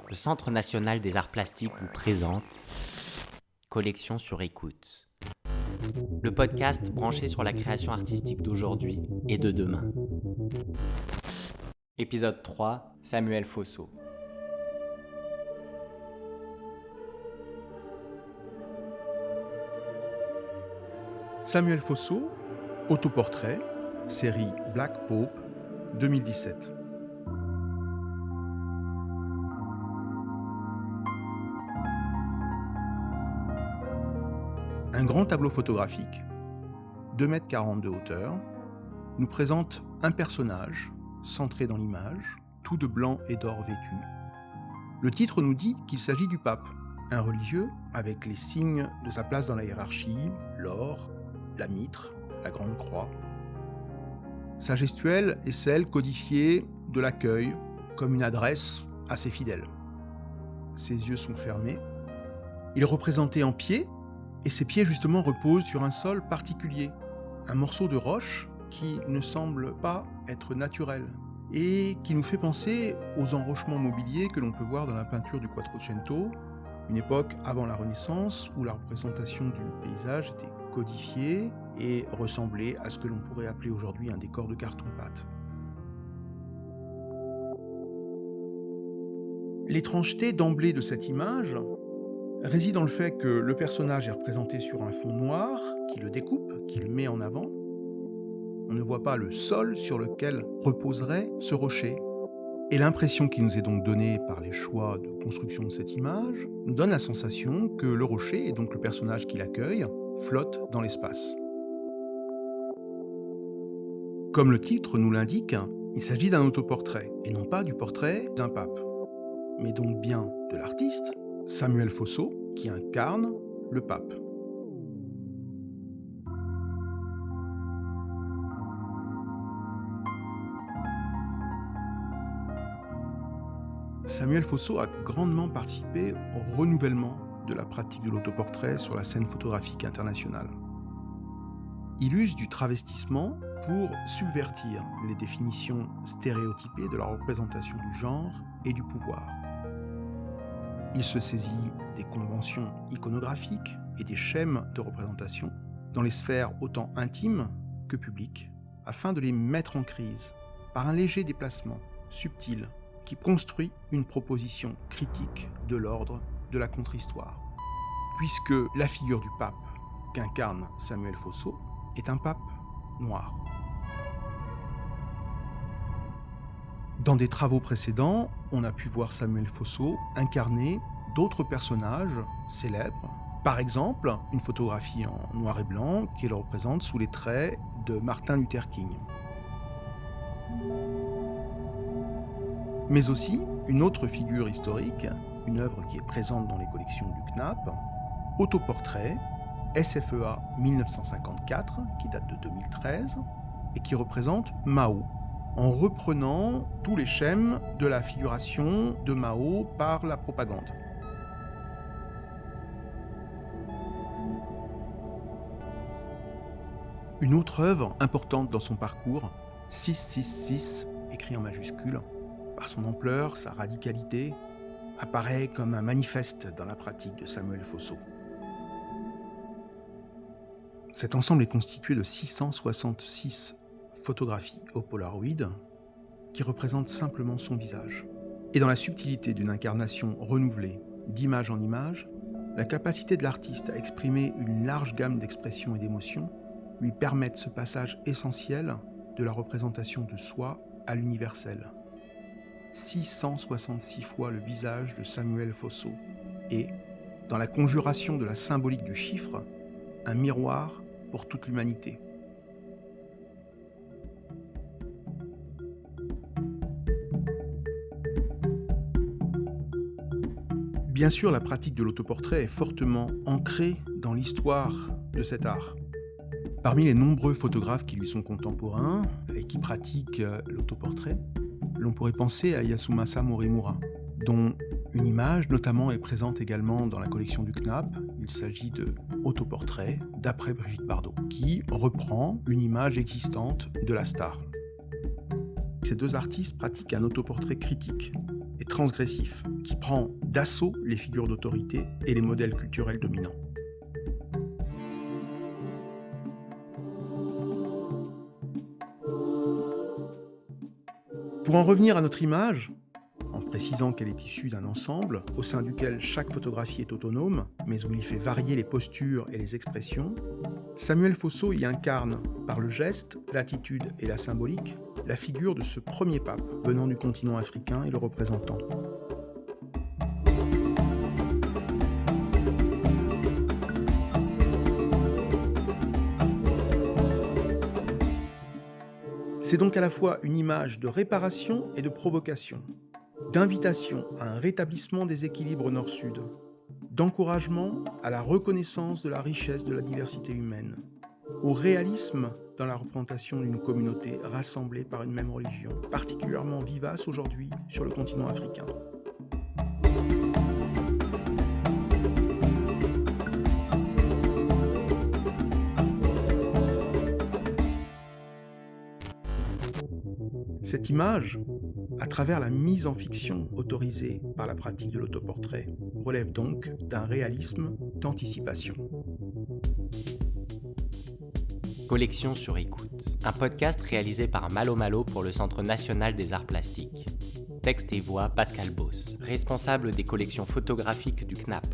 le Centre national des arts plastiques vous présente Collection sur écoute. Le podcast branché sur la création artistique d'aujourd'hui et de demain. Épisode 3, Samuel Fosso. Samuel Fosso, autoportrait, série Black Pope, 2017. Un grand tableau photographique, 2,40 m de hauteur, nous présente un personnage centré dans l'image, tout de blanc et d'or vêtu. Le titre nous dit qu'il s'agit du pape, un religieux avec les signes de sa place dans la hiérarchie, l'or, la mitre, la grande croix. Sa gestuelle est celle codifiée de l'accueil comme une adresse à ses fidèles. Ses yeux sont fermés. Il est représenté en pied, et ses pieds justement reposent sur un sol particulier, un morceau de roche qui ne semble pas être naturel et qui nous fait penser aux enrochements mobiliers que l'on peut voir dans la peinture du Quattrocento, une époque avant la Renaissance où la représentation du paysage était codifiée et ressemblait à ce que l'on pourrait appeler aujourd'hui un décor de carton-pâte. L'étrangeté d'emblée de cette image réside dans le fait que le personnage est représenté sur un fond noir qui le découpe, qui le met en avant. On ne voit pas le sol sur lequel reposerait ce rocher. Et l'impression qui nous est donc donnée par les choix de construction de cette image nous donne la sensation que le rocher, et donc le personnage qui l'accueille, flotte dans l'espace. Comme le titre nous l'indique, il s'agit d'un autoportrait, et non pas du portrait d'un pape, mais donc bien de l'artiste, Samuel Fosso, qui incarne le pape. Samuel Fosso a grandement participé au renouvellement de la pratique de l'autoportrait sur la scène photographique internationale. Il use du travestissement pour subvertir les définitions stéréotypées de la représentation du genre et du pouvoir. Il se saisit des conventions iconographiques et des schèmes de représentation dans les sphères autant intimes que publiques, afin de les mettre en crise par un léger déplacement subtil qui construit une proposition critique de l'ordre de la contre-histoire. Puisque la figure du pape qu'incarne Samuel Fosso est un pape noir. Dans des travaux précédents, on a pu voir Samuel Fosso incarner d'autres personnages célèbres. Par exemple, une photographie en noir et blanc qui le représente sous les traits de Martin Luther King. Mais aussi une autre figure historique, une œuvre qui est présente dans les collections du CNAP, Autoportrait, SFEA 1954, qui date de 2013, et qui représente Mao, en reprenant tous les schèmes de la figuration de Mao par la propagande. Une autre œuvre importante dans son parcours, 666, écrit en majuscule, par son ampleur, sa radicalité, apparaît comme un manifeste dans la pratique de Samuel Fosso. Cet ensemble est constitué de 666 photographies au Polaroid qui représentent simplement son visage. Et dans la subtilité d'une incarnation renouvelée, d'image en image, la capacité de l'artiste à exprimer une large gamme d'expressions et d'émotions lui permettent ce passage essentiel de la représentation de soi à l'universel. 666 fois le visage de Samuel Fosso et, dans la conjuration de la symbolique du chiffre, un miroir pour toute l'humanité. Bien sûr, la pratique de l'autoportrait est fortement ancrée dans l'histoire de cet art. Parmi les nombreux photographes qui lui sont contemporains et qui pratiquent l'autoportrait, l'on pourrait penser à Yasumasa Morimura, dont une image notamment est présente également dans la collection du CNAP. Il s'agit de Autoportrait d'après Brigitte Bardot, qui reprend une image existante de la star. Ces deux artistes pratiquent un autoportrait critique et transgressif qui prend d'assaut les figures d'autorité et les modèles culturels dominants. Pour en revenir à notre image, en précisant qu'elle est issue d'un ensemble au sein duquel chaque photographie est autonome, mais où il fait varier les postures et les expressions, Samuel Fosso y incarne, par le geste, l'attitude et la symbolique, la figure de ce premier pape venant du continent africain et le représentant. C'est donc à la fois une image de réparation et de provocation, d'invitation à un rétablissement des équilibres nord-sud, d'encouragement à la reconnaissance de la richesse de la diversité humaine, au réalisme dans la représentation d'une communauté rassemblée par une même religion, particulièrement vivace aujourd'hui sur le continent africain. Cette image, à travers la mise en fiction autorisée par la pratique de l'autoportrait, relève donc d'un réalisme d'anticipation. Collection sur écoute, un podcast réalisé par Malo Malo pour le Centre national des arts plastiques. Texte et voix Pascal Boss, responsable des collections photographiques du CNAP.